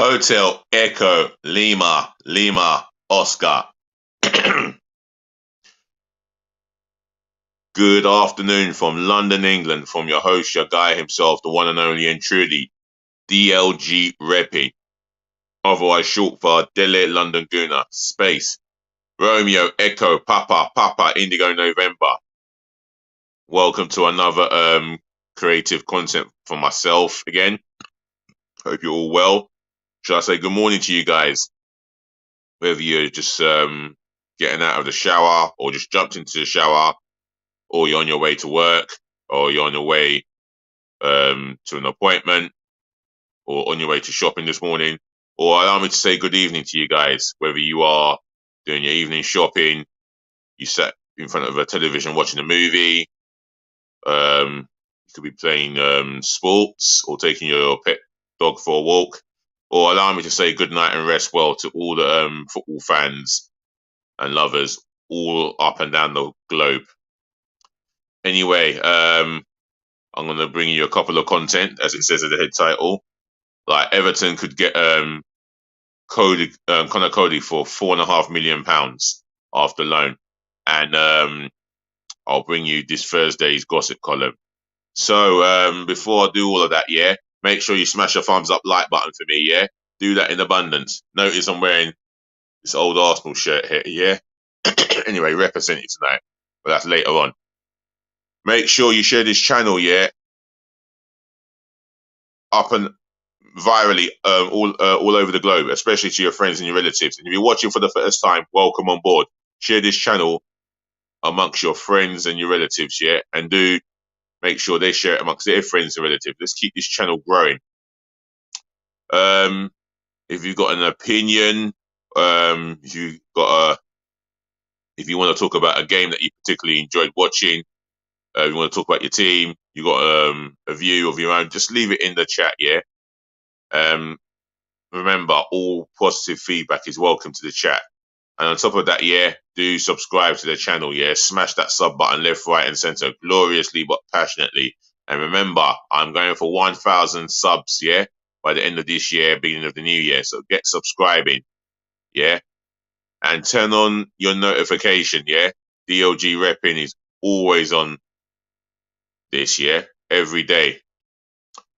Hotel Echo Lima Lima Oscar. Good afternoon from London, England, from your host, your guy himself, the one and only and truly, DLG Reppy, otherwise short for Dele London Gooner, space, Romeo Echo Papa Papa Indigo November. Welcome to another creative content from myself again. Hope you're all well. Should I say good morning to you guys? Whether you're just getting out of the shower or just jumped into the shower, or you're on your way to work, or you're on your way to an appointment, or on your way to shopping this morning, or allow me to say good evening to you guys, whether you are doing your evening shopping, you sat in front of a television watching a movie, you could be playing sports or taking your pet dog for a walk, or allow me to say good night and rest well to all the football fans and lovers all up and down the globe. Anyway, I'm going to bring you a couple of content, as it says in the head title. Like Everton could get Coady, Coady for £4.5 million after loan, and I'll bring you this Thursday's gossip column. So before I do all of that, yeah, make sure you smash a thumbs up like button for me, yeah. Do that in abundance. Notice I'm wearing this old Arsenal shirt here, yeah. Anyway, represent it tonight, but that's later on. Make sure you share this channel, yeah, up and virally all over the globe, especially to your friends and your relatives. And if you're watching for the first time, welcome on board. Share this channel amongst your friends and your relatives, yeah, and do make sure they share it amongst their friends and relatives. Let's keep this channel growing. If you've got an opinion, if you want to talk about a game that you particularly enjoyed watching, you want to talk about your team, you got a view of your own, just leave it in the chat, yeah. Remember, all positive feedback is welcome to the chat. And on top of that, yeah, do subscribe to the channel, yeah. Smash that sub button left, right, and center gloriously but passionately. And remember, I'm going for 1,000 subs, yeah, by the end of this year, beginning of the new year. So get subscribing, yeah. And turn on your notification, yeah. DLG Repping is always on this, yeah, every day.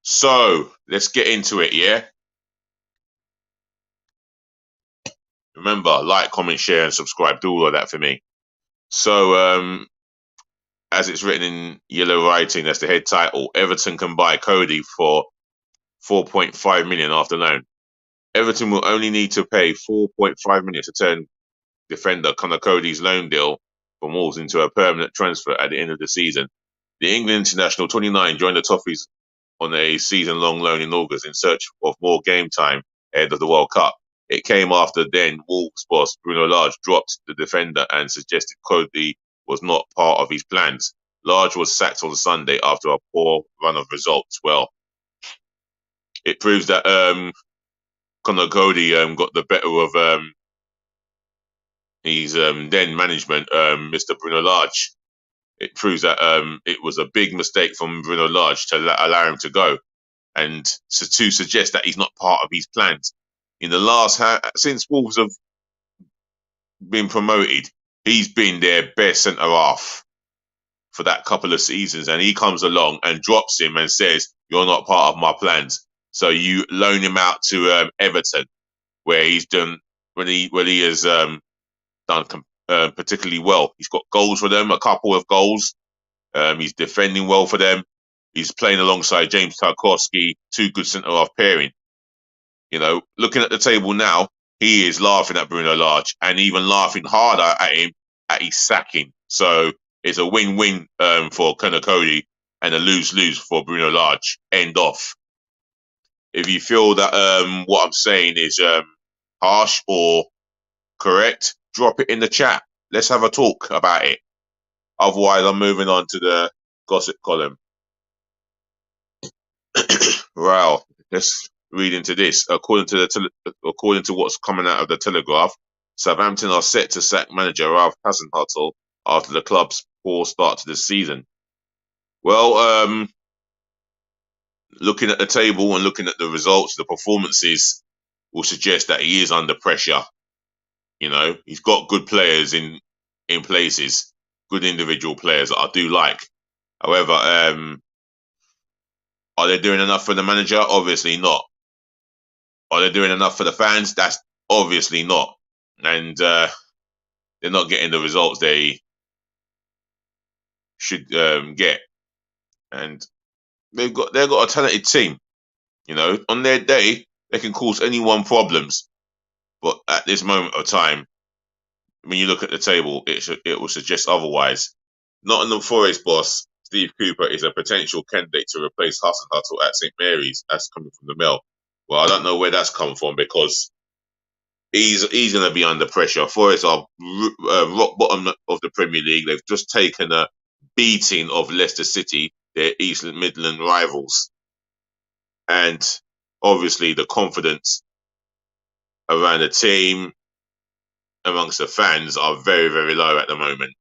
So let's get into it, yeah. Remember, like, comment, share, and subscribe. Do all of that for me. So, as it's written in yellow writing, that's the head title. Everton can buy Coady for 4.5 million after loan. Everton will only need to pay 4.5 million to turn defender Conor Coady's loan deal from Wolves into a permanent transfer at the end of the season. The England international 29 joined the Toffees on a season-long loan in August in search of more game time ahead of the World Cup. It came after then Wolves boss Bruno Lage dropped the defender and suggested Coady was not part of his plans. Lage was sacked on Sunday after a poor run of results. Well, it proves that Conor Coady got the better of his then management, Mr. Bruno Lage. It proves that it was a big mistake from Bruno Lage to allow him to go, and to suggest that he's not part of his plans. In the last, since Wolves have been promoted, he's been their best centre half for that couple of seasons, and he comes along and drops him and says, "You're not part of my plans." So you loan him out to Everton, where he's done he has done particularly well. He's got goals for them, a couple of goals. He's defending well for them. He's playing alongside James Tarkowski, two good centre half pairing. You know, looking at the table now, he is laughing at Bruno Lage and even laughing harder at him at his sacking. So it's a win-win for Conor Coady and a lose-lose for Bruno Lage. End off. If you feel that what I'm saying is harsh or correct, drop it in the chat. Let's have a talk about it. Otherwise, I'm moving on to the gossip column. Wow, let's read into this. According to what's coming out of the Telegraph, Southampton are set to sack manager Ralph Hasenhüttl after the club's poor start to the season. Well, looking at the table and looking at the results, the performances will suggest that he is under pressure. He's got good players in places, good individual players that I do like. However, are they doing enough for the manager? Obviously not. Are they doing enough for the fans? That's obviously not. And they're not getting the results they should get. And they've got a talented team. On their day they can cause anyone problems. But at this moment of time, when you look at the table, it will suggest otherwise. Nottingham Forest boss Steve Cooper is a potential candidate to replace Hassan Huttle at St Mary's. That's coming from the Mail. Well, I don't know where that's come from because he's going to be under pressure. Forest are rock bottom of the Premier League. They've just taken a beating of Leicester City, their East Midland rivals, and obviously the confidence around the team amongst the fans are very, very low at the moment.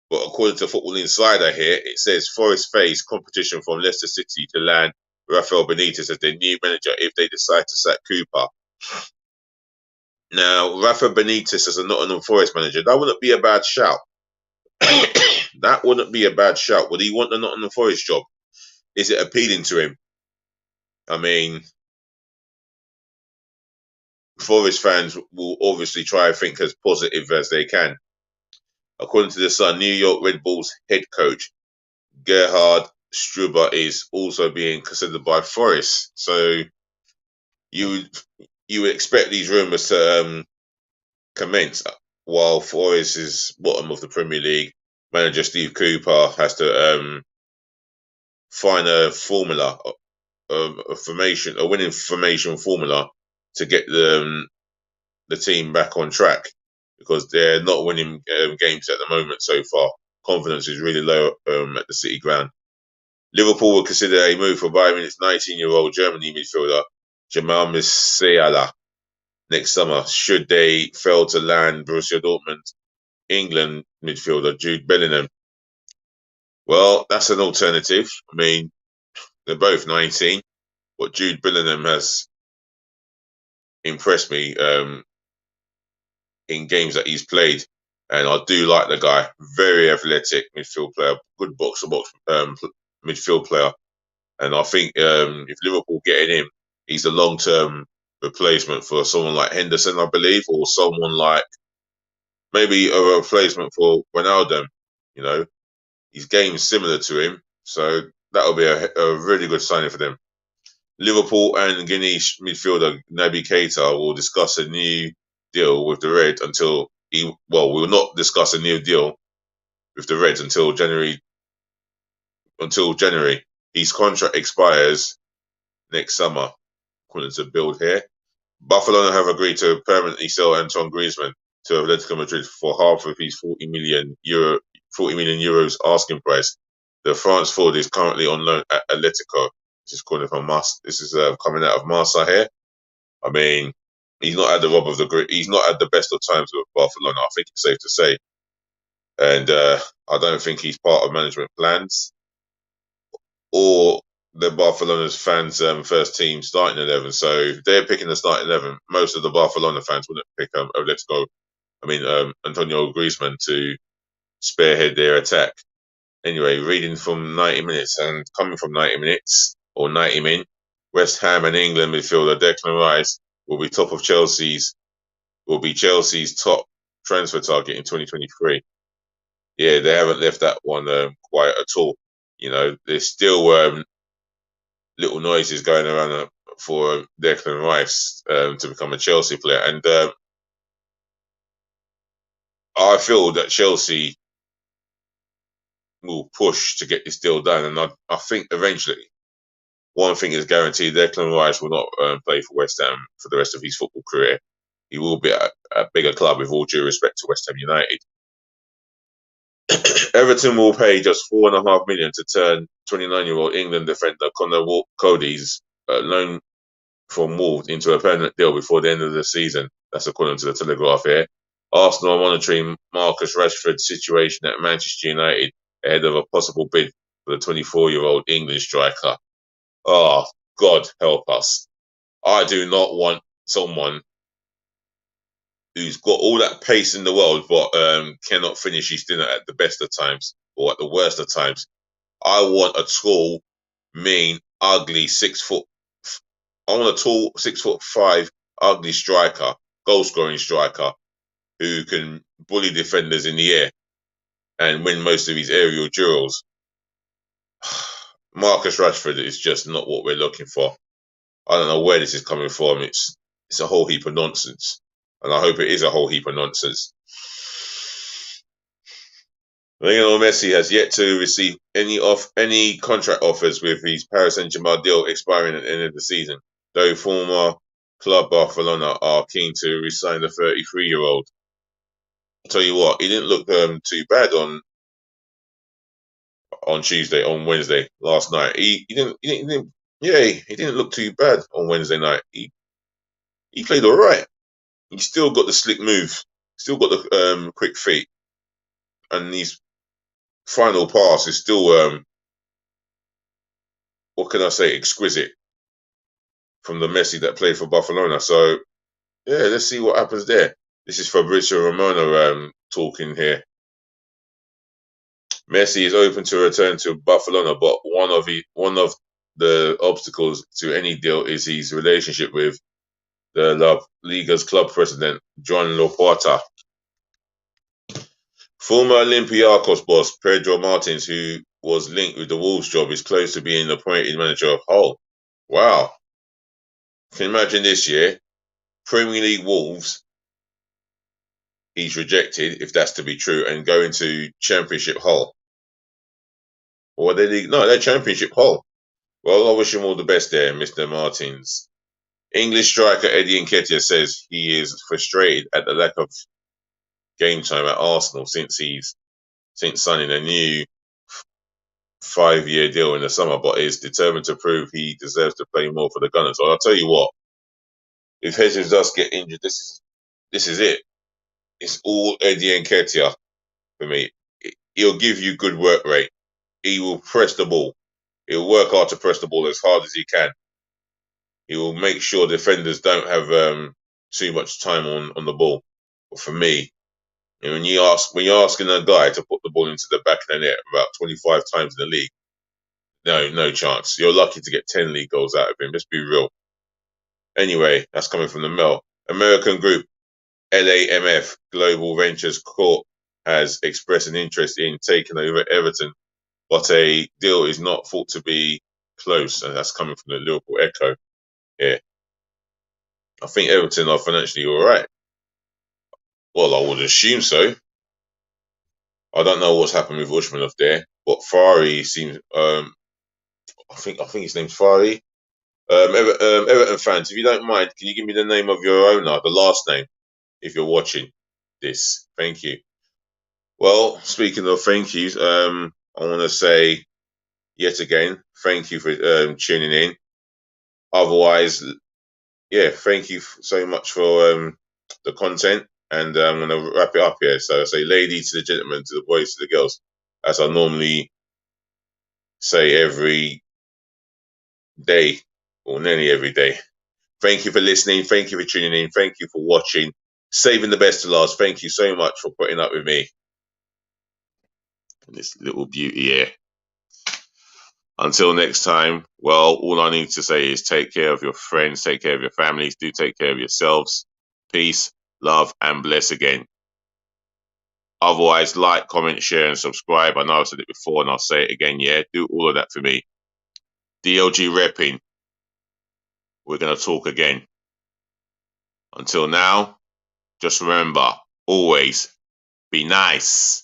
But according to Football Insider here, it says Forest face competition from Leicester City to land Rafael Benitez as their new manager if they decide to sack Cooper. Now, Rafa Benitez as a Nottingham Forest manager, that wouldn't be a bad shout. That wouldn't be a bad shout. Would he want the Nottingham Forest job? Is it appealing to him? I mean, Forest fans will obviously try to think as positive as they can. According to the Sun, New York Red Bulls head coach Gerhard Struber is also being considered by Forest. So you would expect these rumours to commence while Forest is bottom of the Premier League. Manager Steve Cooper has to find a formula, a winning formation formula to get the team back on track because they're not winning games at the moment so far. Confidence is really low at the City ground. Liverpool will consider a move for Bayern Munich's 19-year-old Germany midfielder Jamal Musiala next summer should they fail to land Borussia Dortmund England midfielder Jude Bellingham. Well, that's an alternative. I mean, they're both 19, but Jude Bellingham has impressed me in games that he's played, and I do like the guy. Very athletic midfield player, good box-to-box midfield player, and I think if Liverpool get in him, he's a long-term replacement for someone like Henderson, I believe, or someone like maybe a replacement for Ronaldo. His game's similar to him, so that'll be a really good signing for them. Liverpool and Guinea midfielder Naby Keita will discuss a new deal with the Reds until will not discuss a new deal with the Reds until January. His contract expires next summer, according to Build here. Barcelona have agreed to permanently sell Antoine Griezmann to Atletico Madrid for half of his 40 million euros asking price. The France forward is currently on loan at Atletico. This is coming coming out of Marsa here. I mean, he's not at he's not at the best of times with Barcelona. I think it's safe to say, and I don't think he's part of management plans or the Barcelona's fans' first team starting 11. So if they're picking the starting 11, most of the Barcelona fans wouldn't pick Antonio Griezmann to spearhead their attack. Anyway, reading from 90 Minutes and coming from 90 Minutes or 90 Min, West Ham and England midfielder Declan Rice will be Chelsea's top transfer target in 2023. Yeah, they haven't left that one quiet at all. There's still little noises going around for Declan Rice to become a Chelsea player, and I feel that Chelsea will push to get this deal done, and I think eventually one thing is guaranteed: Declan Rice will not play for West Ham for the rest of his football career. He will be at a bigger club, with all due respect to West Ham United. Everton will pay just $4.5 million to turn 29-year-old England defender Conor Coady's loan from Wolves into a permanent deal before the end of the season. That's according to the Telegraph here. Arsenal are monitoring Marcus Rashford's situation at Manchester United ahead of a possible bid for the 24-year-old English striker. Oh, God help us. I do not want someone who's got all that pace in the world, but cannot finish his dinner at the best of times or at the worst of times. I want a tall, mean, ugly 6 foot. I want a tall 6'5" ugly striker, goal scoring striker who can bully defenders in the air and win most of his aerial duels. Marcus Rashford is just not what we're looking for. I don't know where this is coming from. It's a whole heap of nonsense, and I hope it is a whole heap of nonsense. Lionel Messi has yet to receive any contract offers, with his Paris Saint-Germain deal expiring at the end of the season, though former club Barcelona are keen to re-sign the 33-year-old. I'll tell you what, he didn't look too bad on Wednesday, last night. He didn't look too bad on Wednesday night. He played all right. He still got the slick move, still got the quick feet, and his final pass is still what can I say, exquisite from the Messi that played for Barcelona. So yeah, let's see what happens there. This is Fabrizio Romano talking here. Messi is open to return to Barcelona, but one of the obstacles to any deal is his relationship with the La Liga's club president, Joan Laporta. Former Olympiacos boss Pedro Martins, who was linked with the Wolves job, is close to being appointed manager of Hull. Wow. Can you imagine this year? Premier League Wolves, he's rejected, if that's to be true, and going to Championship Hull. Or are they league? No, they're Championship Hull. Well, I wish him all the best there, Mr. Martins. English striker Eddie Nketiah says he is frustrated at the lack of game time at Arsenal since signing a new 5-year deal in the summer, but is determined to prove he deserves to play more for the Gunners. So I'll tell you what, if Jesus does get injured, this is it. It's all Eddie Nketiah for me. He'll give you good work rate. He will press the ball. He'll work hard to press the ball as hard as he can. He will make sure defenders don't have too much time on the ball. But for me, when you're asking a guy to put the ball into the back of the net about 25 times in the league, no chance. You're lucky to get 10 league goals out of him. Let's be real. Anyway, that's coming from the Mail. American group LAMF Global Ventures Corp has expressed an interest in taking over Everton, but a deal is not thought to be close, and that's coming from the Liverpool Echo. Yeah, I think Everton are financially all right. Well, I would assume so. I don't know what's happened with Usmanov there, but Fari seems. I think his name's Fari. Everton fans, if you don't mind, can you give me the name of your owner, the last name, if you're watching this? Thank you. Well, speaking of thank yous, I want to say yet again, thank you for tuning in. Otherwise, yeah, thank you so much for the content, and I'm going to wrap it up here. So I say, lady to the gentlemen, to the boys, to the girls, as I normally say every day, or nearly every day. Thank you for listening. Thank you for tuning in. Thank you for watching. Saving the best to last. Thank you so much for putting up with me. And this little beauty here. Until next time, well, all I need to say is take care of your friends, take care of your families, do take care of yourselves. Peace, love, and bless again. Otherwise, like, comment, share, and subscribe. I know I've said it before and I'll say it again. Yeah, do all of that for me. DLG repping. We're going to talk again. Until now, just remember, always be nice.